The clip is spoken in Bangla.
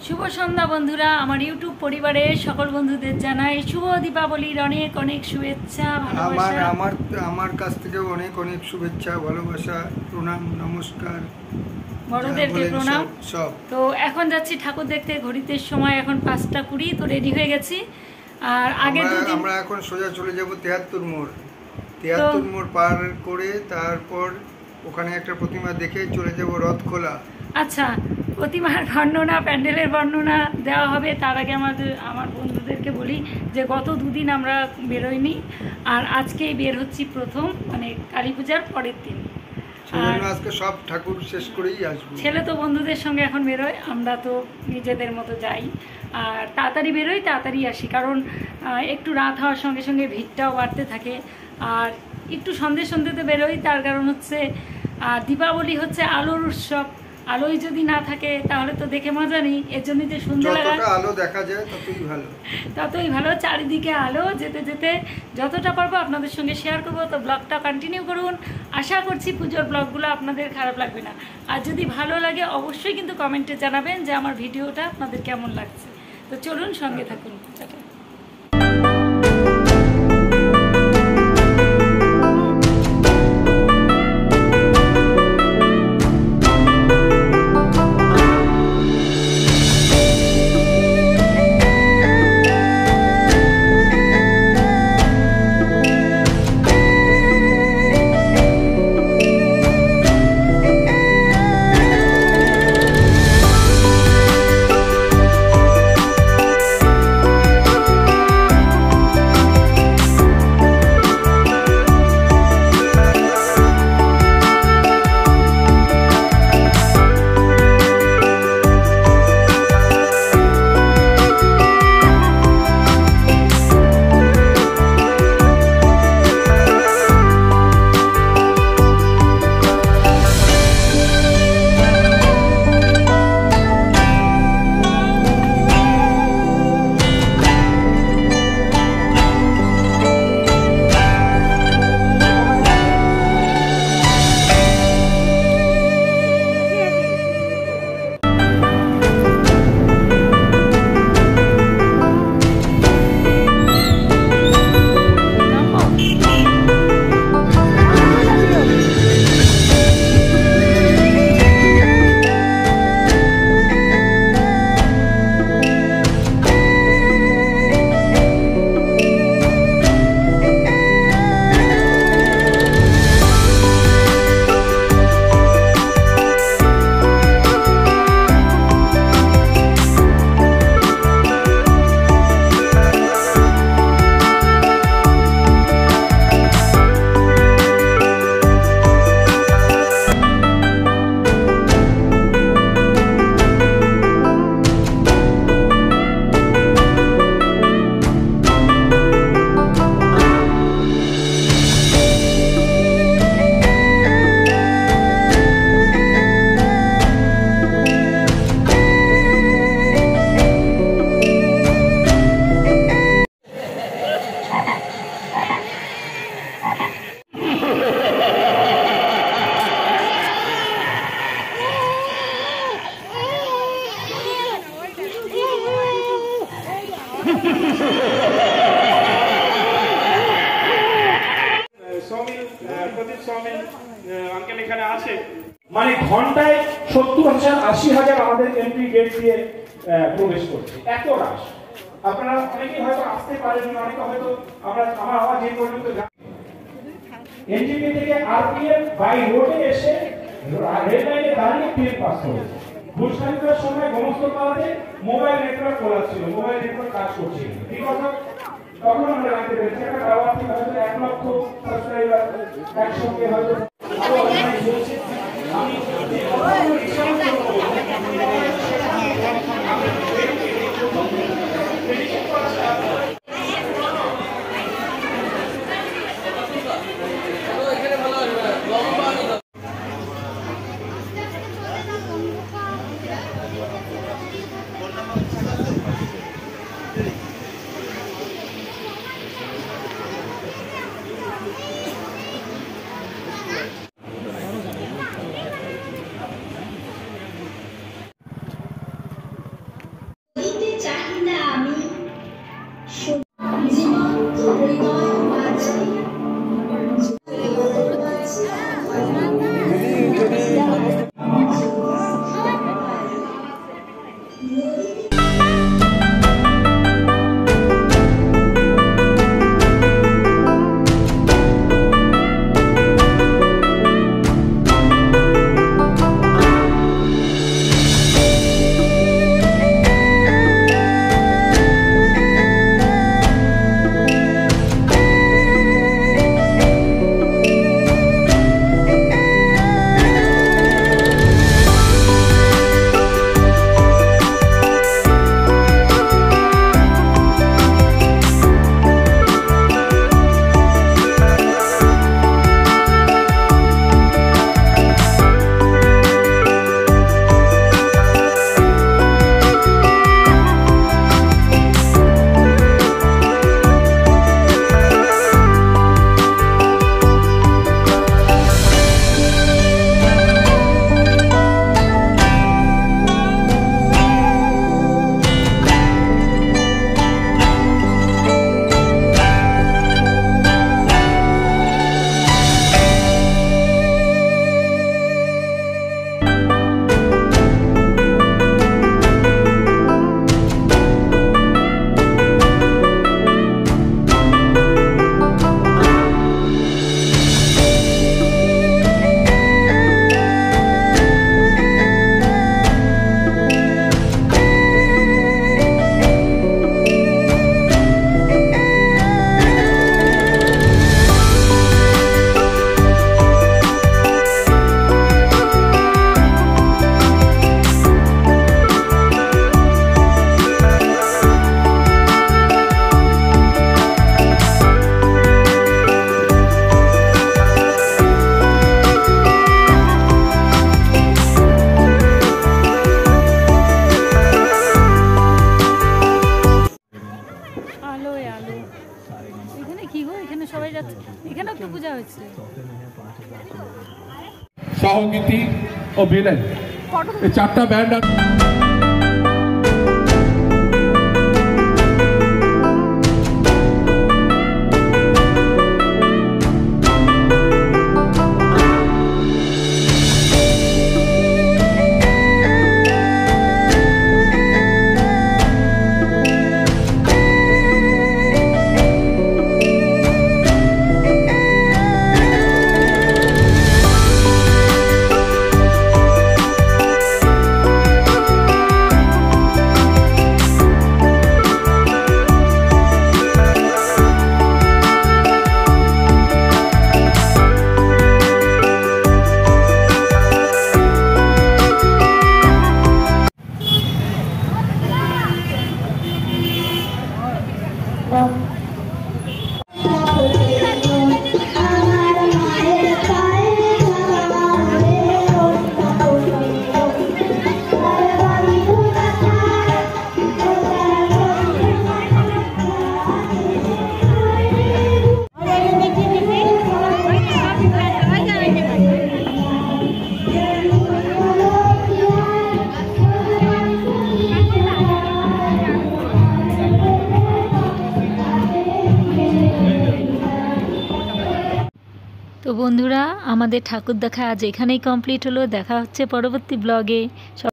শুভ সন্ধ্যা বন্ধুরা, আমার ইউটিউব পরিবারের সকল বন্ধুদের জানাই শুভ দীপাবলির অনেক অনেক শুভেচ্ছা, ভালোবাসা। আমার কাছ থেকে অনেক অনেক শুভেচ্ছা, ভালোবাসা, প্রণাম, নমস্কার, বড়দেরকে প্রণাম। তো এখন যাচ্ছি ঠাকুর দেখতে, ঘড়িতে সময় এখন 5টা 20। তো রেডি হয়ে গেছি। আর আগে আমরা এখন সোজা চলে যাব 73 মোড়। 73 মোড় পার করে তারপর ওখানে একটা প্রতিমা দেখে চলে যাব রথখোলা। আচ্ছা, প্রতিমার বর্ণনা, প্যান্ডেলের বর্ণনা দেওয়া হবে। তার আগে আমার বন্ধুদেরকে বলি যে গত 2 দিন আমরা বেরোইনি, আর আজকেই বের হচ্ছি প্রথম, মানে কালী পূজার পরের দিন। আর আজকে সব ঠাকুর শেষ করেই আসবো। ছেলে তো বন্ধুদের সঙ্গে এখন বেরোয়, আমরা তো নিজেদের মতো যাই। আর তাড়াতাড়ি বেরোই, তাড়াতাড়ি আসি, কারণ একটু রাত হওয়ার সঙ্গে সঙ্গে ভিড়টাও বাড়তে থাকে। আর একটু সন্ধ্যেতে বেরোই, তার কারণ হচ্ছে দীপাবলি হচ্ছে আলোর উৎসব। আলোই যদি না থাকে তাহলে তো দেখে মজা নেই। এর জন্যই যে সন্ধ্যেবেলা আলো দেখা যায় ততই ভালো। চারিদিকে আলো, যেতে যেতে যতটা পারবো আপনাদের সঙ্গে শেয়ার করবো। তো ব্লগটা কন্টিনিউ করুন। আশা করছি পুজোর ব্লগগুলো আপনাদের খারাপ লাগবে না। আর যদি ভালো লাগে অবশ্যই কিন্তু কমেন্টে জানাবেন যে আমার ভিডিওটা আপনাদের কেমন লাগছে। তো চলুন, সঙ্গে থাকুন। আঙ্কেল এখানে আছে, মানে ঘন্টায় 70,000 80,000 আমাদের এন্ট্রি গেট দিয়ে প্রবেশ করছে। এত রাশ আপনারা অনেকেই হয়তো আসতে পারেন, অনেকে হয়তো আমার আওয়াজ এই পর্যন্ত এন্ট্রি গেট থেকে আরপিএফ বাই রোডে এসে রেল লাইনে দাঁড়িয়ে ট্রেন পাস করেছে। ভুলস্বাধীনতার সময় গণস্থলপাড়াতে মোবাইল নেটওয়ার্ক খোলা ছিল, মোবাইল নেটওয়ার্ক কাজ করছিল, ঠিক আছে? তখন আমরা জানতে পেরেছি একটা টাওয়ার থেকে হয়তো 1 লক্ষ সাবস্ক্রাইবার একসঙ্গে হয়তো বিবাহগীতি ও বেলেন, এই 4টা ব্যান্ড। তো বন্ধুরা, আমাদের ঠাকুর দেখা আজ এখানেই কমপ্লিট হলো। দেখা হচ্ছে পরবর্তী ব্লগে।